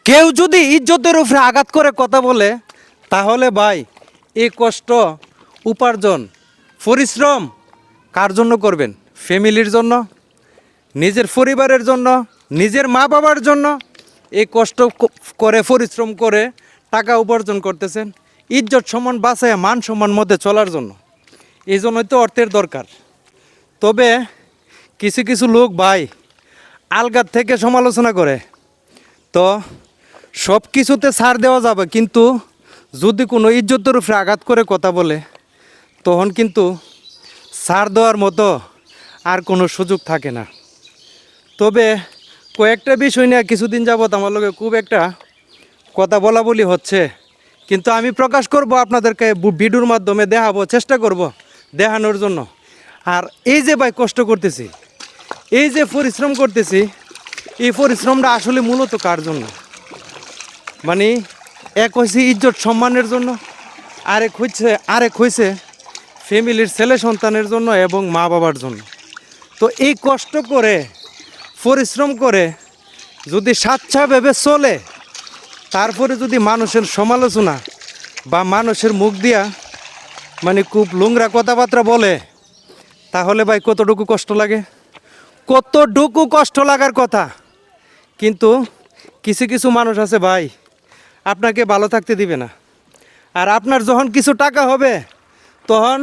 কেউ যদি ইজ্জতের উপরে আঘাত করে কথা বলে তাহলে ভাই এই কষ্ট উপার্জন পরিশ্রম কার জন্য করবেন? ফ্যামিলির জন্য, নিজের পরিবারের জন্য, নিজের মা বাবার জন্য এই কষ্ট করে পরিশ্রম করে টাকা উপার্জন করতেছেন ইজ্জত সম্মান বাঁচায় মান সম্মান মধ্যে চলার জন্য। এই জন্যই তো অর্থের দরকার। তবে কিছু কিছু লোক ভাই আলগার থেকে সমালোচনা করে, তো সব কিছুতে ছাড় দেওয়া যাবে, কিন্তু যদি কোনো ইজ্জতের উপরে আঘাত করে কথা বলে তখন কিন্তু ছাড় দেওয়ার মতো আর কোনো সুযোগ থাকে না। তবে কয়েকটা বিষয় নিয়ে কিছুদিন যাবত আমার লগে খুব একটা কথা বলা বলি হচ্ছে, কিন্তু আমি প্রকাশ করব আপনাদেরকে ভিডিওর মাধ্যমে দেখাবো, চেষ্টা করব দেখানোর জন্য। আর এই যে ভাই কষ্ট করতেছি, এই যে পরিশ্রম করতেছি, এই পরিশ্রমটা আসলে মূলত কার জন্য? মানে এক হয়েছে ইজ্জত সম্মানের জন্য, আরেক হয়েছে ফ্যামিলির ছেলে সন্তানের জন্য এবং মা বাবার জন্য। তো এই কষ্ট করে পরিশ্রম করে যদি স্বাচ্ছা ভেবে চলে, তারপরে যদি মানুষের সমালোচনা বা মানুষের মুখ দিয়া মানে খুব নোংরা কথাবার্তা বলে, তাহলে ভাই কতটুকু কষ্ট লাগে? কতটুকু কষ্ট লাগার কথা। কিন্তু কিছু কিছু মানুষ আছে ভাই আপনাকে ভালো থাকতে দিবে না, আর আপনার যখন কিছু টাকা হবে তখন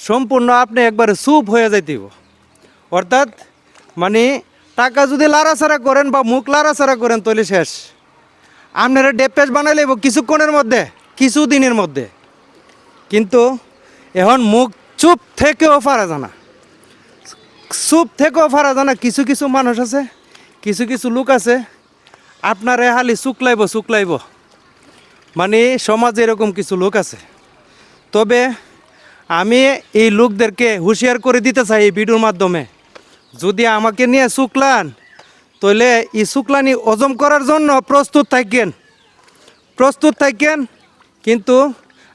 সম্পূর্ণ আপনি একবারে চুপ হয়ে যাইতেইব। অর্থাৎ মানে টাকা যদি লাড়াছাড়া করেন বা মুখ লাড়াছাড়া করেন তাহলে শেষ। আপনারা ডেপেজ বানাই লইব কিছুক্ষণের মধ্যে, কিছু দিনের মধ্যে। কিন্তু এখন মুখ চুপ থেকেও পারা জানা, চুপ থেকেও পারা জানা কিছু কিছু মানুষ আছে, কিছু কিছু লোক আছে আপনারে খালি শুক্লাইব। মানে সমাজে এরকম কিছু লোক আছে। তবে আমি এই লোকদেরকে হুঁশিয়ার করে দিতে চাই এই ভিডিওর মাধ্যমে, যদি আমাকে নিয়ে শুক্লান তাহলে এই শুক্লানি হজম করার জন্য প্রস্তুত থাকেন। কিন্তু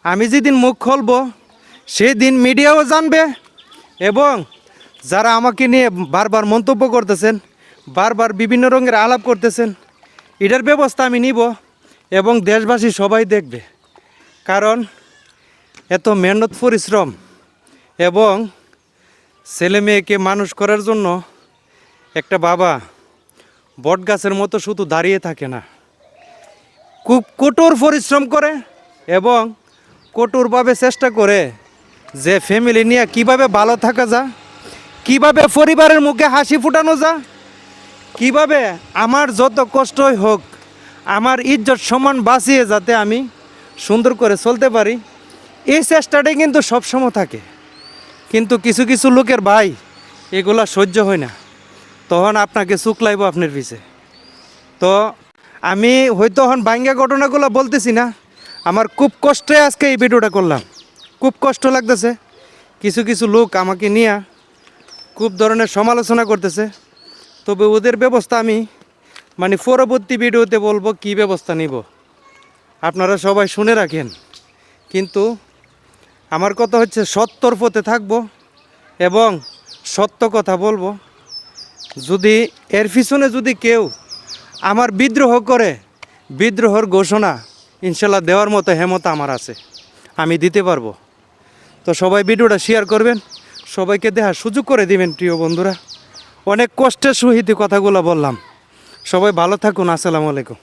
আমি যেদিন মুখ খুলব সেই দিন মিডিয়াও জানবে, এবং যারা আমাকে নিয়ে বারবার মন্তব্য করতেছেন, বারবার বিভিন্ন রঙের আলাপ করতেছেন, এটার ব্যবস্থা আমি নিব এবং দেশবাসী সবাই দেখবে। কারণ এত মেহনত পরিশ্রম এবং ছেলে মেয়েকে মানুষ করার জন্য একটা বাবা বট গাছের মতো শুধু দাঁড়িয়ে থাকে না, খুব কঠোর পরিশ্রম করে এবং কঠোরভাবে চেষ্টা করে যে ফ্যামিলি নিয়ে কিভাবে ভালো থাকা যায়, কিভাবে পরিবারের মুখে হাসি ফুটানো যায়, কিভাবে আমার যত কষ্টই হোক আমার ইজ্জত সম্মান বাঁচিয়ে যাতে আমি সুন্দর করে চলতে পারি, এই চেষ্টাটাই কিন্তু সবসময় থাকে। কিন্তু কিছু কিছু লোকের ভাই এগুলা সহ্য হয় না, তখন আপনাকে শুক্লাইব আপনার পিছে। তো আমি হয়তো এখন বাঙ্গা ঘটনাগুলো বলতেছি না, আমার খুব কষ্টে আজকে এই ভিডিওটা করলাম, খুব কষ্ট লাগতেছে। কিছু কিছু লোক আমাকে নিয়ে খুব ধরনের সমালোচনা করতেছে, তবে ওদের ব্যবস্থা আমি মানে পরবর্তী ভিডিওতে বলবো কি ব্যবস্থা নিব, আপনারা সবাই শুনে রাখেন। কিন্তু আমার কথা হচ্ছে সত্যর পথে থাকবো এবং সত্য কথা বলবো। যদি এর পিছনে যদি কেউ আমার বিদ্রোহ করে, বিদ্রোহর ঘোষণা ইনশাল্লাহ দেওয়ার মতো হেমত আমার আছে, আমি দিতে পারবো। তো সবাই ভিডিওটা শেয়ার করবেন, সবাইকে দেখার সুযোগ করে দিবেন। প্রিয় বন্ধুরা, অনেক কষ্টের সহিত কথাগুলো বললাম। সবাই ভালো থাকুন। আসসালামু আলাইকুম।